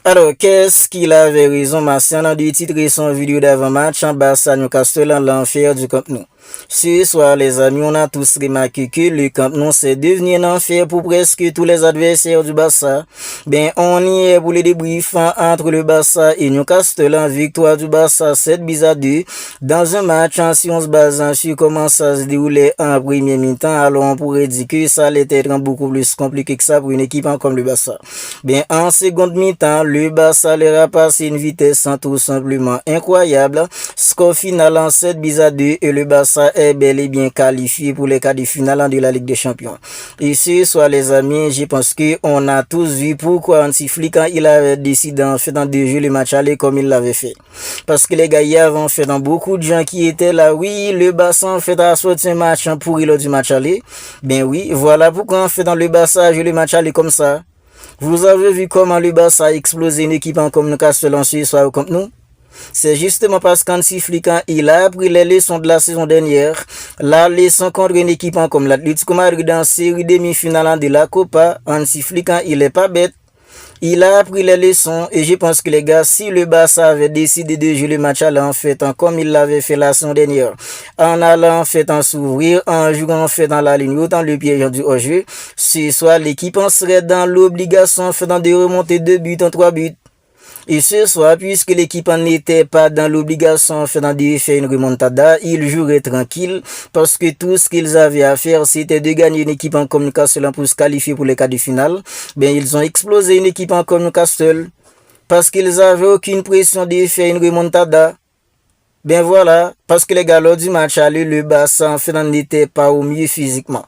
Alors, qu'est-ce qu'il avait raison, Martial, a dû titrer son vidéo d'avant-match en Barça Newcastle en l'enfer du Camp Nou. Ce soir, les amis, on a tous remarqué que le Camp Nou c'est devenu un enfer pour presque tous les adversaires du Barça. On y est pour les débriefs entre le Barça et Newcastle en victoire du Barça 7-2 dans un match si on se base sur comment ça se déroulait en première mi-temps. Alors, on pourrait dire que ça allait être beaucoup plus compliqué que ça pour une équipe comme le Barça. En seconde mi-temps, le Barça leur a passé une vitesse tout simplement incroyable. Score final en 7-2 et le Barça est bel et bien qualifié pour les quarts de finale de la Ligue des Champions. Et ce soir, les amis, je pense qu'on a tous vu pourquoi Hansi Flick il avait décidé en fait de jouer le match aller comme il l'avait fait. Parce que les gars, il y avait en fait beaucoup de gens qui étaient là. Oui, le Barça en fait a sorti un match pourri lors du match aller. Oui, voilà pourquoi en fait le Barça a joué le match aller comme ça. Vous avez vu comment le Barça a explosé une équipe en communication ce soir contre nous? C'est justement parce qu'Hansi Flick il a appris les leçons de la saison dernière. La leçon contre une équipe comme l'Atlético Madrid en série demi-finale de la Copa. Hansi Flick il est pas bête. Il a appris les leçons et je pense que les gars, si le Barça avait décidé de jouer le match en fait comme il l'avait fait la saison dernière, en allant en fait en s'ouvrir, en jouant en fait dans la ligne, autant le piège du hors-jeu, ce soir l'équipe en serait dans l'obligation en fait de remonter 2 buts en 3 buts. Et ce soir, puisque l'équipe n'était pas dans l'obligation de faire une remontada, ils joueraient tranquille parce que tout ce qu'ils avaient à faire, c'était de gagner une équipe en communication pour se qualifier pour les quarts de finale. Ils ont explosé une équipe en communication parce qu'ils avaient aucune pression de faire une remontada. Voilà, parce que les gars, lors du match aller, le Barça en fait n'était pas au mieux physiquement.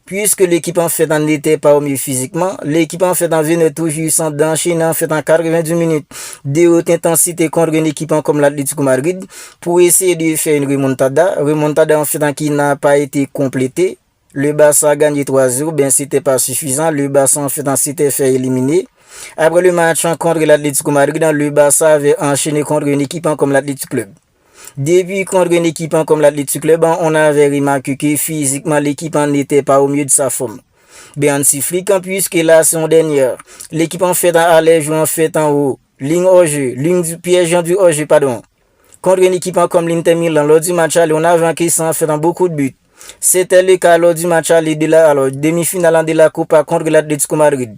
Puisque l'équipe en fait n'était pas au mieux physiquement, l'équipe en fait venait toujours sans d'enchaîner en fait en 90 minutes de haute intensité contre une équipe comme l'Atlético Madrid pour essayer de faire une remontada en fait qui n'a pas été complétée. Le Barça a gagné 3-0, c'était pas suffisant, le Barça en fait s'était fait éliminer. Après le match contre l'Atlético Madrid, le Barça avait enchaîné contre une équipe comme l'Atlético Club. Depuis contre une équipe comme l'Atlético Club, on avait remarqué que physiquement l'équipe n'était pas au mieux de sa forme. Hansi Flick, puisque la saison dernière, l'équipe en fait allait jouer en fait en haut, ligne au jeu, ligne du piège du hors jeu, contre une équipe comme l'Inter Milan, lors du match aller, on avait vaincu en fait beaucoup de buts. C'était le cas lors du match aller de la demi-finale de la Copa contre l'Atlético Madrid.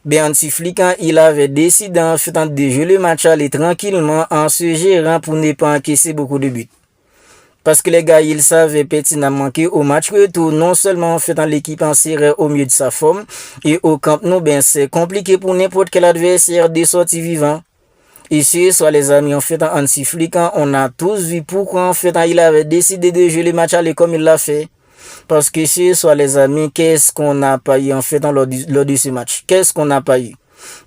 Hansi Flick il avait décidé en fait de jouer le match aller tranquillement en se gérant pour ne pas encaisser beaucoup de buts. Parce que les gars, ils savaient pertinemment qu'au match retour, non seulement en fait l'équipe en serait au mieux de sa forme, et au Camp Nou, c'est compliqué pour n'importe quel adversaire de sortir vivant. Et ce soit les amis, en fait, Hansi Flick, on a tous vu pourquoi en fait il avait décidé de jouer le match aller comme il l'a fait. Parce que ce soit les amis, qu'est-ce qu'on n'a pas eu en fait lors de ce match? Qu'est-ce qu'on n'a pas eu?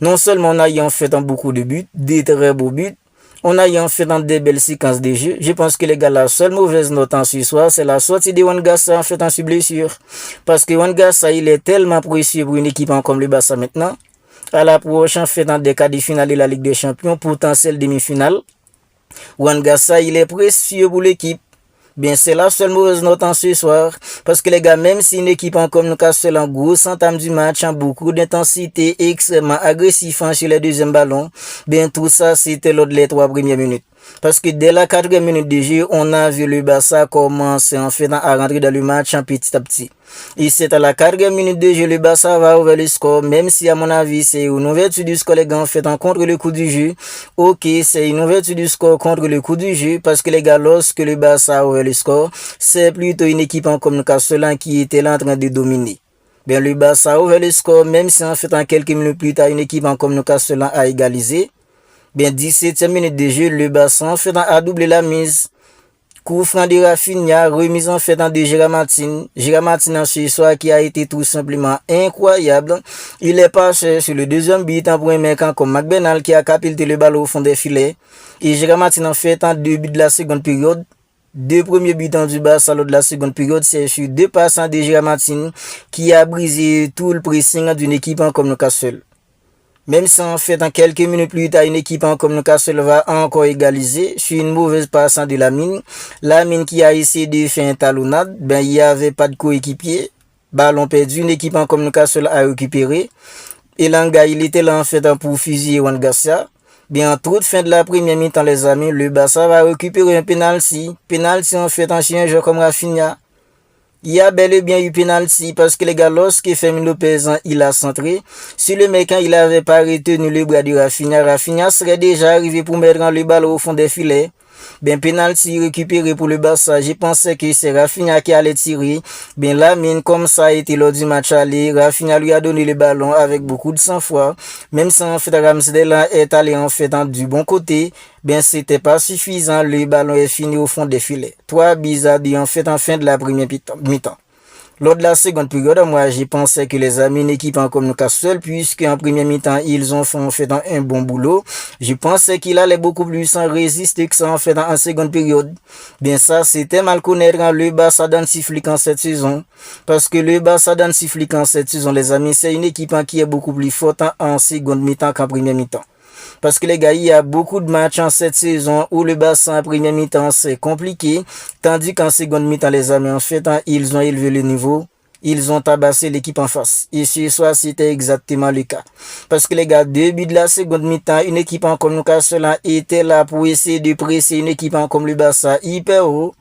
Non seulement on a eu en fait beaucoup de buts, des très beaux buts, on a eu en fait des belles séquences de jeu. Je pense que les gars, la seule mauvaise note en ce soir, c'est la sortie de Wangassa en fait en blessure. Parce que Wangassa, il est tellement précieux pour une équipe comme le Barça maintenant. À la prochaine en fait dans des quarts de finale de la Ligue des Champions, potentiel demi-finale. Wangassa, il est précieux pour l'équipe. C'est la seule mauvaise note en ce soir. Parce que les gars, même si une équipe en communication en grosse entame du match, en beaucoup d'intensité, extrêmement agressif sur les deuxièmes ballons, tout ça, c'était lors des 3 premières minutes. Parce que dès la 4e minute de jeu, on a vu le Barça commencer en fait à rentrer dans le match petit à petit. Et c'est à la 4e minute de jeu, le Barça va ouvrir le score, même si à mon avis c'est une ouverture du score les gars en fait contre le coup du jeu. Ok, c'est une ouverture du score contre le coup du jeu, parce que les gars, lorsque le Barça a ouvert le score, c'est plutôt une équipe en communication qui était là en train de dominer. Le Barça a ouvert le score, même si en fait en quelques minutes plus tard, une équipe en communication a égalisé. 17e minute de jeu, le Barça en fait a doublé la mise. Coup franc de Rafinha, remise en fait de Gérard Martin. Gérard Martin en ce soir qui a été tout simplement incroyable. Il est passé sur le deuxième but pour un mec comme McBenal qui a capilté le ballon au fond des filets. Et Gérard Martin en fait en 2 buts de la seconde période. 2 premiers buts du Barça lors de la seconde période, c'est sur 2 passes de Gérard Martin qui a brisé tout le pressing d'une équipe comme Newcastle. Même si en fait en quelques minutes plus tard, une équipe comme Newcastle va encore égaliser sur une mauvaise passe de Lamine. Lamine qui a essayé de faire un talonnade, il n'y avait pas de coéquipier. Ballon perdu, une équipe comme Newcastle a récupéré. Elanga, il était là en fait pour fusiller Juan Garcia. Bien, en toute fin de la première mi-temps, les amis, le Barça va récupérer un penalty. Penalty en fait ancien un joueur comme Rafinha. Il y a bel et bien eu penalty parce que les gars, lorsque Fermin Lopez il a centré, si le mec il avait pas retenu le bras de Rafinha, Rafinha serait déjà arrivé pour mettre le ballon au fond des filets. Ben penalty récupéré pour le Barça. Je pensais que c'est Rafinha qui allait tirer. Ben Lamine, comme ça a été lors du match aller, Rafinha lui a donné le ballon avec beaucoup de sang-froid. Même si en fait Ramsdale est allé en fait du bon côté, ben c'était pas suffisant. Le ballon est fini au fond des filets. 3 buts à 2 en fait en fin de la première mi-temps. Lors de la seconde période, moi, j'ai pensé que les amis n'équipent comme Newcastle, puisque en première mi-temps, ils ont fait un bon boulot. Je pensais qu'il allait beaucoup plus sans résister que ça en fait en seconde période. Bien ça, c'était mal connaître le Barça d'Antiflic en cette saison. Parce que le Barça d'Antiflic en cette saison, les amis, c'est une équipe qui est beaucoup plus forte en seconde mi-temps qu'en première mi-temps. Parce que les gars, il y a beaucoup de matchs en cette saison où le Barça en première mi-temps c'est compliqué, tandis qu'en seconde mi-temps les amis en fait ils ont élevé le niveau, ils ont tabassé l'équipe en face. Et ce soir c'était exactement le cas. Parce que les gars, début de la seconde mi-temps, une équipe comme Newcastle était là pour essayer de presser une équipe comme le Barça hyper haut.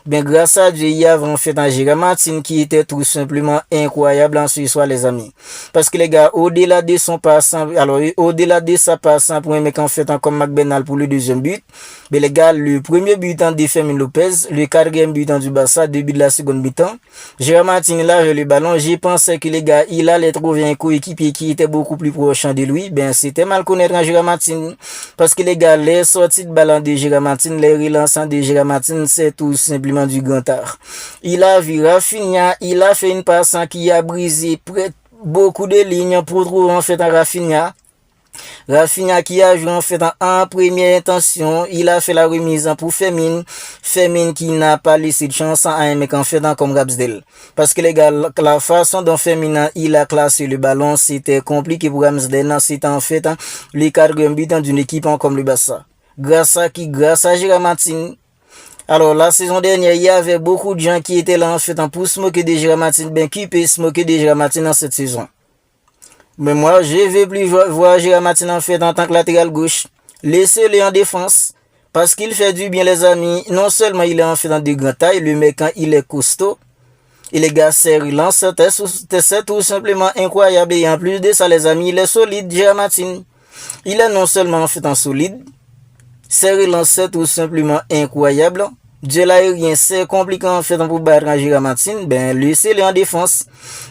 Ben, grâce à Dieu, il y avait en fait un Gérard Martin qui était tout simplement incroyable en ce soir, les amis. Parce que les gars, au-delà de son passant, alors, au-delà de sa passant pour un mec en fait comme McBennal pour le deuxième but, ben, les gars, le premier but de Fermin Lopez, le quatrième but du Barça, début de la seconde mi-temps, Gérard Martin là, le ballon, j'ai pensé que les gars, il allait trouver un coéquipier qui était beaucoup plus proche de lui. Ben, c'était mal connaître un Gérard Martin. Parce que les gars, les sorties de ballon de Gérard Martin, les relançants de Gérard Martin, c'est tout simplement du grand art. Il a vu Rafinha, il a fait une passe qui a brisé beaucoup de lignes pour trouver en fait un Rafinha. Rafinha qui a joué en fait en première intention, il a fait la remise pour Fermin. Fermin qui n'a pas laissé de chance à un mec en fait comme Ramsdale. Parce que les gars, la façon dont Fermin il a classé le ballon, c'était compliqué pour Ramsdale. C'était en fait le quatrième but d'une équipe comme le Barça. Grâce à Gérard Martin. Alors, la saison dernière, il y avait beaucoup de gens qui étaient là en fait pour se moquer de Gérard Martin. Ben, qui peut se moquer de Gérard Martin dans cette saison? Mais moi, je ne vais plus voir Gérard Martin en fait en tant que latéral gauche. Laissez-le en défense. Parce qu'il fait du bien, les amis. Non seulement il est en fait dans de grandes tailles, le mec, il est costaud. Et les gars, c'est tout simplement incroyable. Et en plus de ça, les amis, il est solide, Gérard Martin. Il est non seulement en fait en solide, c'est relancé tout simplement incroyable. Dieu l'aérien, c'est compliqué en fait pour battre Gérard Martin. Ben, laissez-le en défense.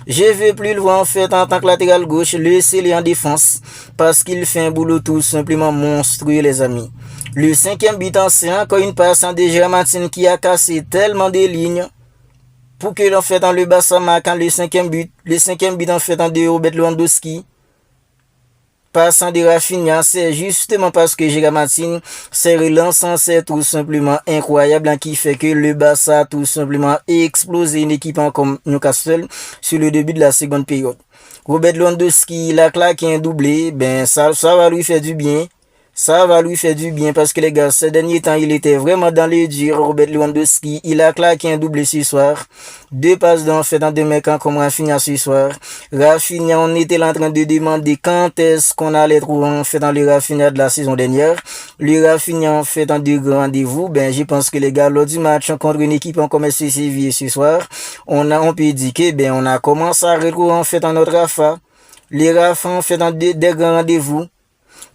Je ne veux plus le voir en fait en tant que latéral gauche. Laissez-le en défense. Parce qu'il fait un boulot tout simplement monstrueux, les amis. Le cinquième but c'est encore une passe de Gérard Martin qui a cassé tellement de lignes. Pour que l'on fait dans le Barça marquant le cinquième but. Le cinquième but en fait de Robert Lewandowski. Passant de Rafinha, c'est justement parce que Gérard Martin, c'est relançant, c'est tout simplement incroyable, qui fait que le Barça a tout simplement explosé une équipe comme Newcastle sur le début de la seconde période. Robert Lewandowski, il a claqué un doublé, ben ça va lui faire du bien. Ça va lui faire du bien parce que les gars, ces derniers temps, il était vraiment dans les durs. Robert Lewandowski, il a claqué un doublé ce soir. 2 passes d'en fait dans 2 mecs comme Rafinha ce soir. Rafinha, on était en train de demander quand est-ce qu'on allait trouver en fait dans le Rafinha de la saison dernière. Le Rafinha en fait dans 2 grands rendez-vous. Ben, je pense que les gars, lors du match contre une équipe comme SC Séville ce soir, on peut dire que, ben, on a commencé à retrouver en fait dans notre Rafa. Les Rafa en fait dans des grands rendez-vous.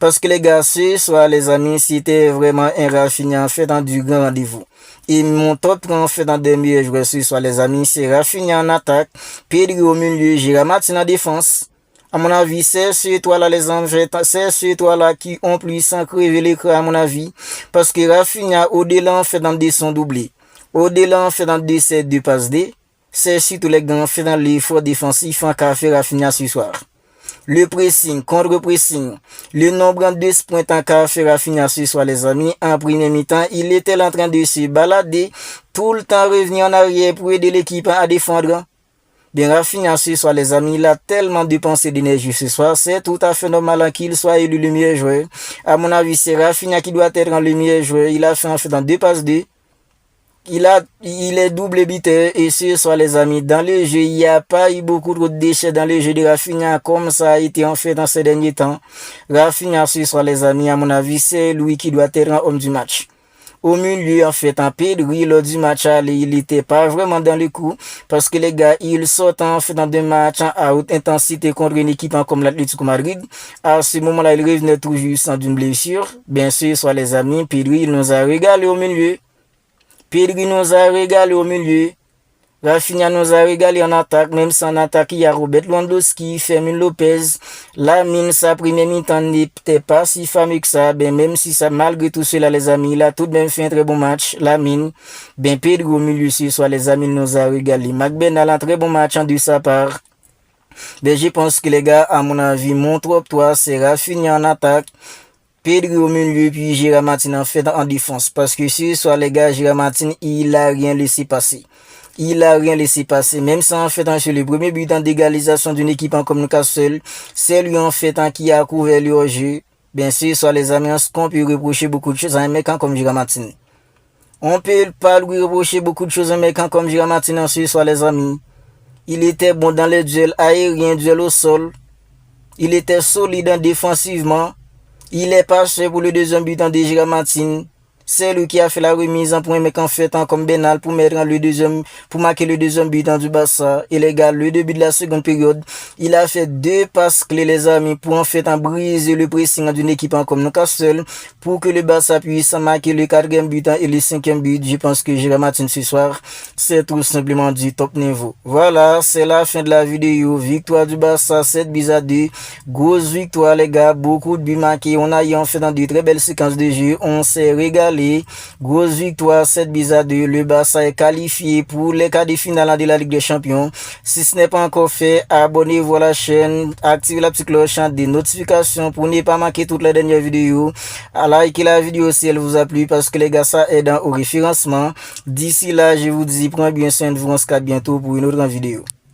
Parce que les gars, ce soir, les amis, c'était vraiment un Rafinha en fait dans du grand rendez-vous. Et mon top 3 en fait dans des meilleurs joueurs ce soir, les amis, c'est Rafinha en attaque, Pedri au milieu, Gérard Martin en défense. À mon avis, c'est ces trois-là, les amis, c'est ces trois-là qui ont plus sans crever l'écran, à mon avis. Parce que Rafinha, au-delà en fait dans des sons doublés, au-delà en fait dans des sets de passes D, c'est surtout les gars en fait dans l'effort défensif en café Rafinha ce soir. Le pressing, contre-pressing, le nombre de points en qu'a fait Rafinha ce soir, les amis, en premier mi-temps, il était en train de se balader, tout le temps revenir en arrière pour aider l'équipe à défendre. Bien, Rafinha ce soir, les amis, il a tellement dépensé d'énergie ce soir, c'est tout à fait normal qu'il soit élu le meilleur joueur. À mon avis, c'est Rafinha qui doit être le meilleur joueur. Il a fait en fait dans 2 passes D. il est double buteur et ce soir les amis, dans le jeu, il n'y a pas eu beaucoup de déchets dans le jeu de Rafinha comme ça a été en fait dans ces derniers temps. Rafinha ce soir les amis, à mon avis, c'est lui qui doit être un homme du match. Au milieu, en fait, en Pedri, lors du match aller, il était pas vraiment dans le coup, parce que les gars, ils sortent en fait dans des matchs à haute intensité contre une équipe comme l'Atlético Madrid. À ce moment-là, il revenait tout juste d'une blessure. Bien sûr, soit les amis, Pedri, il nous a régalé au milieu. Pedri nous a régalé au milieu. Rafinha nous a régalé en attaque, même sans attaque, il y a Robert Lewandowski, Fermin Lopez. Lamine, sa première mi-temps n'était pas si fameux que ça, ben même si ça, malgré tout cela, les amis, il a tout de même fait un très bon match. Lamine, ben Pedri au milieu, ce soir, les amis, nous a régalé. McBen a un très bon match de sa part. Ben je pense que les gars, à mon avis, mon top 3, c'est Rafinha en attaque. Pedri au milieu, puis Gérard Martin en fait en défense. Parce que ce soir, les gars, Gérard Martin, il a rien laissé passer. Il a rien laissé passer. Même si en fait, sur le premier but d'égalisation d'une équipe comme Newcastle, c'est lui en fait qui a couvert le jeu. Bien sûr, soit les amis, on peut reprocher beaucoup de choses à un mec comme Gérard Martin. On peut pas lui reprocher beaucoup de choses à un mec comme Gérard Martin, soit les amis. Il était bon dans les duels aériens, duels au sol. Il était solide défensivement. Il est passé pour le deuxième but en Gérard Martin. C'est lui qui a fait la remise en point, mais qu'en fait, comme Benal, pour marquer le deuxième but du Barça. Et les gars, le début de la seconde période, il a fait 2 passes clés, les amis, pour en fait briser le pressing d'une équipe comme Newcastle, pour que le Barça puisse marquer le 4e but et le 5e but. Je pense que Gérard Martin ce soir, c'est tout simplement du top niveau. Voilà, c'est la fin de la vidéo. Victoire du Barça, 7-2. Grosse victoire, les gars, beaucoup de buts marqués. On a eu en fait dans de très belles séquences de jeu. On s'est régalé. Grosse victoire, 7-2. Le Barça est qualifié pour les quarts de finale de la Ligue des Champions. Si ce n'est pas encore fait, abonnez-vous à la chaîne, activez la petite cloche des notifications pour ne pas manquer toutes les dernières vidéos. Likez la vidéo si elle vous a plu parce que les gars, ça aide au référencement. D'ici là, je vous dis, prenez bien soin de vous. On se capte bientôt pour une autre vidéo.